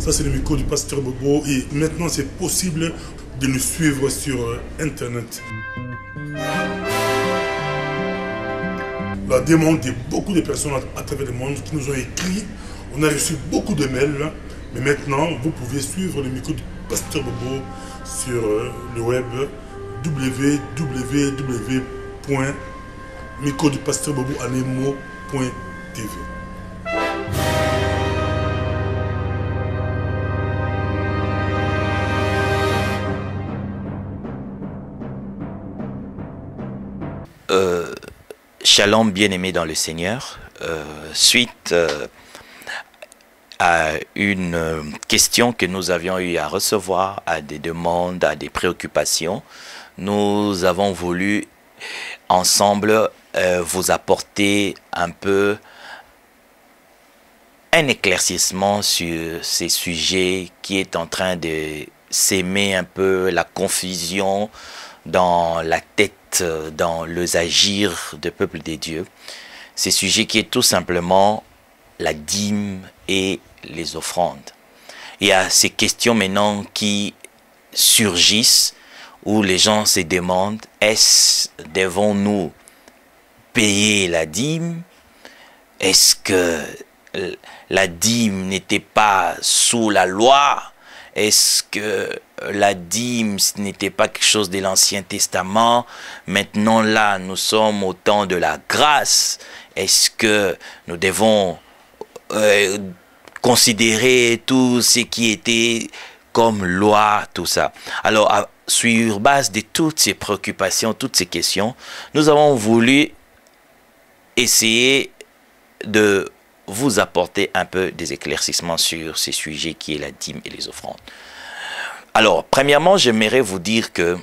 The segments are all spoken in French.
Ça, c'est le micro du pasteur Bobo. Et maintenant, c'est possible de nous suivre sur Internet. La demande de beaucoup de personnes à travers le monde qui nous ont écrit. On a reçu beaucoup de mails. Mais maintenant, vous pouvez suivre le micro du pasteur Bobo sur le web www.microdupasteur-bobo-anemo.tv. Shalom bien-aimé dans le Seigneur. Suite à une question que nous avions eu à recevoir, à des demandes, à des préoccupations, nous avons voulu ensemble vous apporter un peu un éclaircissement sur ces sujets qui est en train de s'aimer un peu la confusion dans la tête, dans les agirs du peuple des dieux. Ces sujets qui est tout simplement la dîme et les offrandes. Il y a ces questions maintenant qui surgissent où les gens se demandent, est-ce devons-nous payer la dîme? Est-ce que la dîme n'était pas sous la loi? Est-ce que la dîme n'était pas quelque chose de l'Ancien Testament? Maintenant là, nous sommes au temps de la grâce. Est-ce que nous devons considérer tout ce qui était comme loi, tout ça? Alors, sur base de toutes ces préoccupations, toutes ces questions, nous avons voulu essayer de vous apporter un peu des éclaircissements sur ces sujets qui est la dîme et les offrandes. Alors, premièrement, j'aimerais vous dire que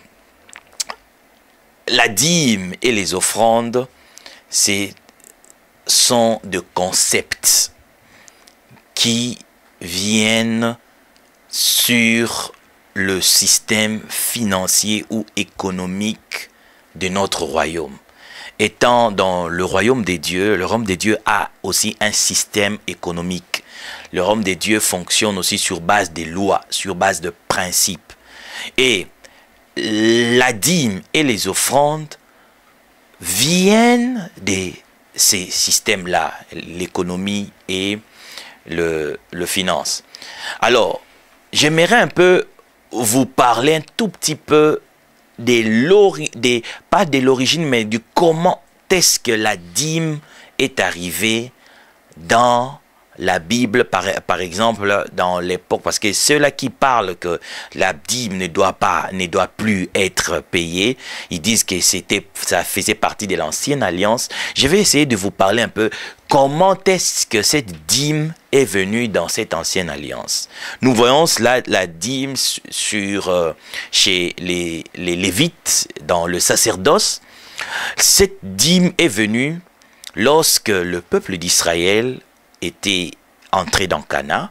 la dîme et les offrandes, sont des concepts qui viennent sur le système financier ou économique de notre royaume. Étant dans le royaume des dieux, le royaume des dieux a aussi un système économique. Le royaume des dieux fonctionne aussi sur base des lois, sur base de principes. Et la dîme et les offrandes viennent de ces systèmes-là, l'économie et le finance. Alors, j'aimerais un peu vous parler un tout petit peu pas de l'origine, mais du comment est-ce que la dîme est arrivée dans la Bible, par exemple, dans l'époque, parce que ceux-là qui parlent que la dîme ne doit plus être payée, ils disent que ça faisait partie de l'ancienne alliance. Je vais essayer de vous parler un peu comment est-ce que cette dîme est venue dans cette ancienne alliance. Nous voyons cela, la dîme chez les Lévites, dans le sacerdoce. Cette dîme est venue lorsque le peuple d'Israël était entré dans Canaan.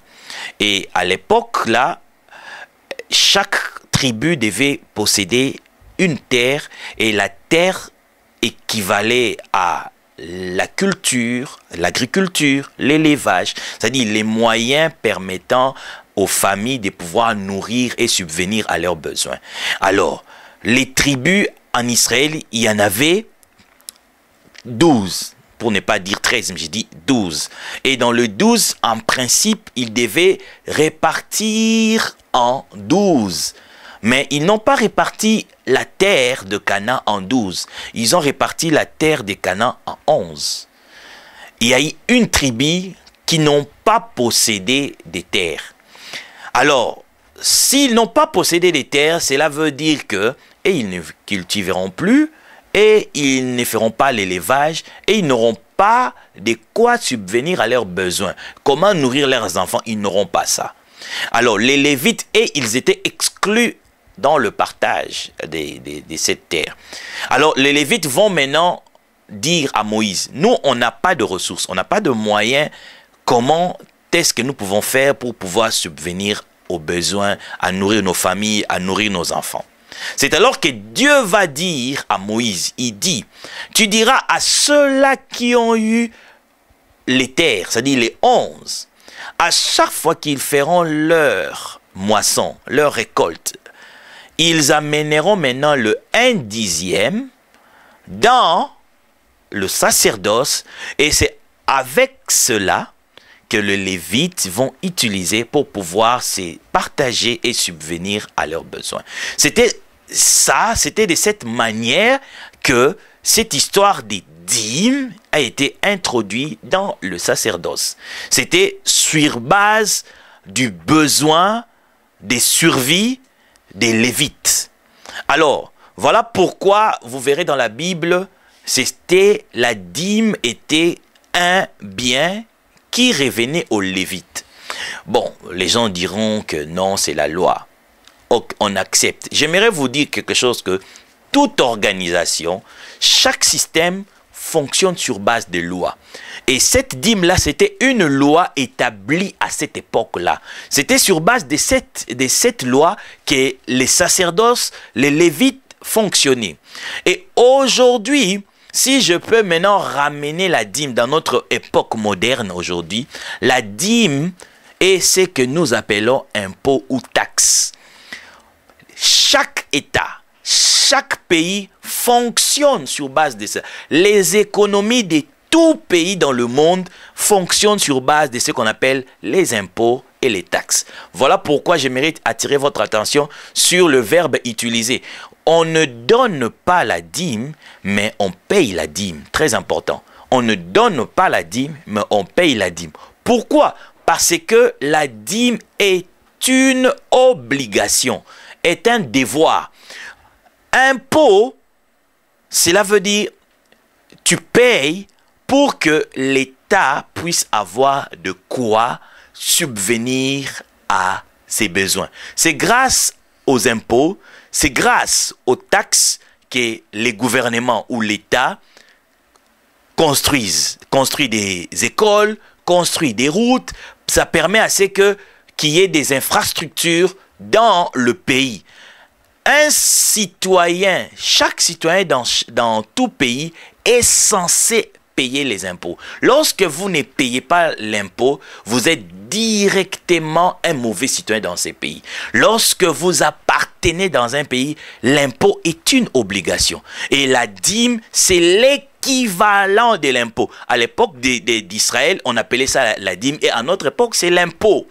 Et à l'époque, là, chaque tribu devait posséder une terre. Et la terre équivalait à la culture, l'agriculture, l'élevage. C'est-à-dire les moyens permettant aux familles de pouvoir nourrir et subvenir à leurs besoins. Alors, les tribus en Israël, il y en avait 12. Pour ne pas dire 13, mais j'ai dit 12. Et dans le 12, en principe, ils devaient répartir en 12. Mais ils n'ont pas réparti la terre de Canaan en 12. Ils ont réparti la terre de Canaan en 11. Il y a eu une tribu qui n'ont pas possédé des terres. Alors, s'ils n'ont pas possédé des terres, cela veut dire que et ils ne cultiveront plus, et ils ne feront pas l'élevage, et ils n'auront pas de quoi subvenir à leurs besoins. Comment nourrir leurs enfants? Ils n'auront pas ça. Alors, les Lévites, ils étaient exclus dans le partage de cette terre. Alors, les Lévites vont maintenant dire à Moïse, nous, on n'a pas de ressources, on n'a pas de moyens, comment est-ce que nous pouvons faire pour pouvoir subvenir aux besoins, à nourrir nos familles, à nourrir nos enfants? C'est alors que Dieu va dire à Moïse, il dit, tu diras à ceux-là qui ont eu les terres, c'est-à-dire les 11, à chaque fois qu'ils feront leur moisson, leur récolte, ils amèneront maintenant le 1/10 dans le sacerdoce, et c'est avec cela que les Lévites vont utiliser pour pouvoir se partager et subvenir à leurs besoins. C'était de cette manière que cette histoire des dîmes a été introduite dans le sacerdoce. C'était sur base du besoin des survies des Lévites. Alors, voilà pourquoi vous verrez dans la Bible, la dîme était un bien qui revenait aux Lévites. Bon, les gens diront que non, c'est la loi. On accepte. J'aimerais vous dire quelque chose, que toute organisation, chaque système fonctionne sur base de lois. Et cette dîme-là, c'était une loi établie à cette époque-là. C'était sur base de cette loi que les sacerdoces, les Lévites fonctionnaient. Et aujourd'hui, si je peux maintenant ramener la dîme dans notre époque moderne aujourd'hui, la dîme est ce que nous appelons impôt ou taxe. Chaque État, chaque pays fonctionne sur base de ça. Les économies de tout pays dans le monde fonctionnent sur base de ce qu'on appelle les impôts et les taxes. Voilà pourquoi j'aimerais attirer votre attention sur le verbe utilisé. On ne donne pas la dîme, mais on paye la dîme. Très important. On ne donne pas la dîme, mais on paye la dîme. Pourquoi? Parce que la dîme est une obligation, est un devoir. Impôt, cela veut dire tu payes pour que l'État puisse avoir de quoi subvenir à ses besoins. C'est grâce aux impôts, c'est grâce aux taxes que les gouvernements ou l'État construit des écoles, construit des routes. Ça permet à ce qu'il y ait des infrastructures dans le pays. Un citoyen, chaque citoyen dans tout pays est censé payer les impôts. Lorsque vous ne payez pas l'impôt, vous êtes directement un mauvais citoyen dans ces pays. Lorsque vous appartenez dans un pays, l'impôt est une obligation. Et la dîme, c'est l'équivalent de l'impôt. À l'époque d'Israël, on appelait ça la dîme, et à notre époque, c'est l'impôt.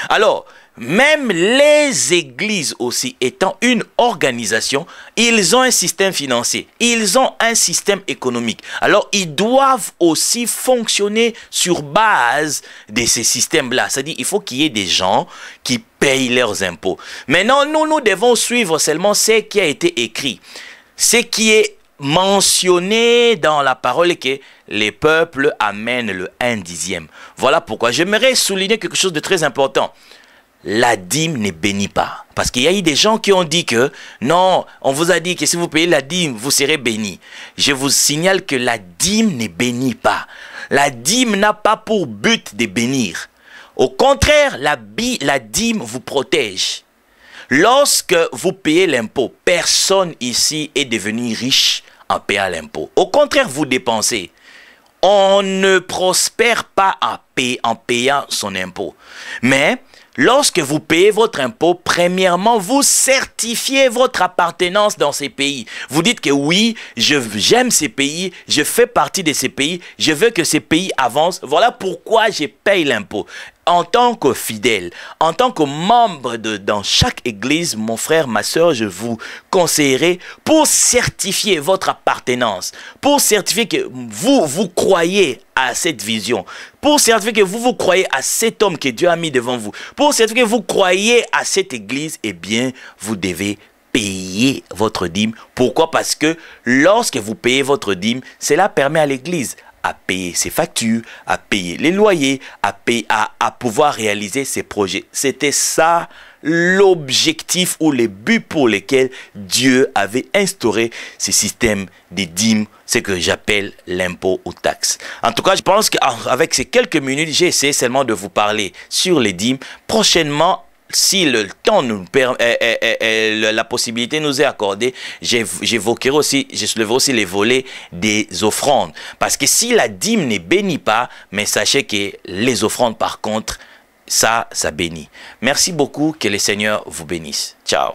Alors, même les églises aussi étant une organisation, ils ont un système financier, ils ont un système économique. Alors, ils doivent aussi fonctionner sur base de ces systèmes-là. C'est-à-dire, il faut qu'il y ait des gens qui payent leurs impôts. Maintenant, nous devons suivre seulement ce qui a été écrit. Ce qui est mentionné dans la parole que les peuples amènent le 1/10. Voilà pourquoi j'aimerais souligner quelque chose de très important. La dîme ne bénit pas. Parce qu'il y a eu des gens qui ont dit que non, on vous a dit que si vous payez la dîme, vous serez béni. Je vous signale que la dîme ne bénit pas. La dîme n'a pas pour but de bénir. Au contraire, la dîme vous protège. Lorsque vous payez l'impôt, personne ici est devenu riche en payant l'impôt. Au contraire, vous dépensez. On ne prospère pas en payant son impôt. Mais lorsque vous payez votre impôt, premièrement, vous certifiez votre appartenance dans ces pays. Vous dites que oui, j'aime ces pays, je fais partie de ces pays, je veux que ces pays avancent. Voilà pourquoi je paye l'impôt. En tant que fidèle, en tant que membre dans chaque église, mon frère, ma soeur, je vous conseillerais pour certifier votre appartenance, pour certifier que vous croyez à cette vision, pour certifier que vous croyez à cet homme que Dieu a mis devant vous, pour certifier que vous croyez à cette église, eh bien, vous devez payer votre dîme. Pourquoi? Parce que lorsque vous payez votre dîme, cela permet à l'église à payer ses factures, à payer les loyers, à pouvoir réaliser ses projets. C'était ça l'objectif ou les buts pour lesquels Dieu avait instauré ce système des dîmes, ce que j'appelle l'impôt ou taxe. En tout cas, je pense qu'avec ces quelques minutes, j'ai essayé seulement de vous parler sur les dîmes. Prochainement, si le temps nous la possibilité nous est accordée, j'évoquerai aussi, je soulèverai aussi les volets des offrandes. Parce que si la dîme ne bénit pas, mais sachez que les offrandes par contre, ça bénit. Merci beaucoup, que le Seigneur vous bénisse. Ciao.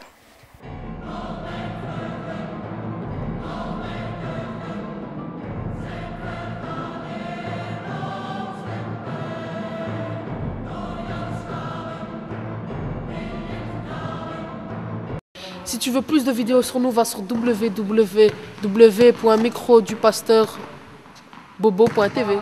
Si tu veux plus de vidéos sur nous, va sur www.microdupasteur bobo.tv.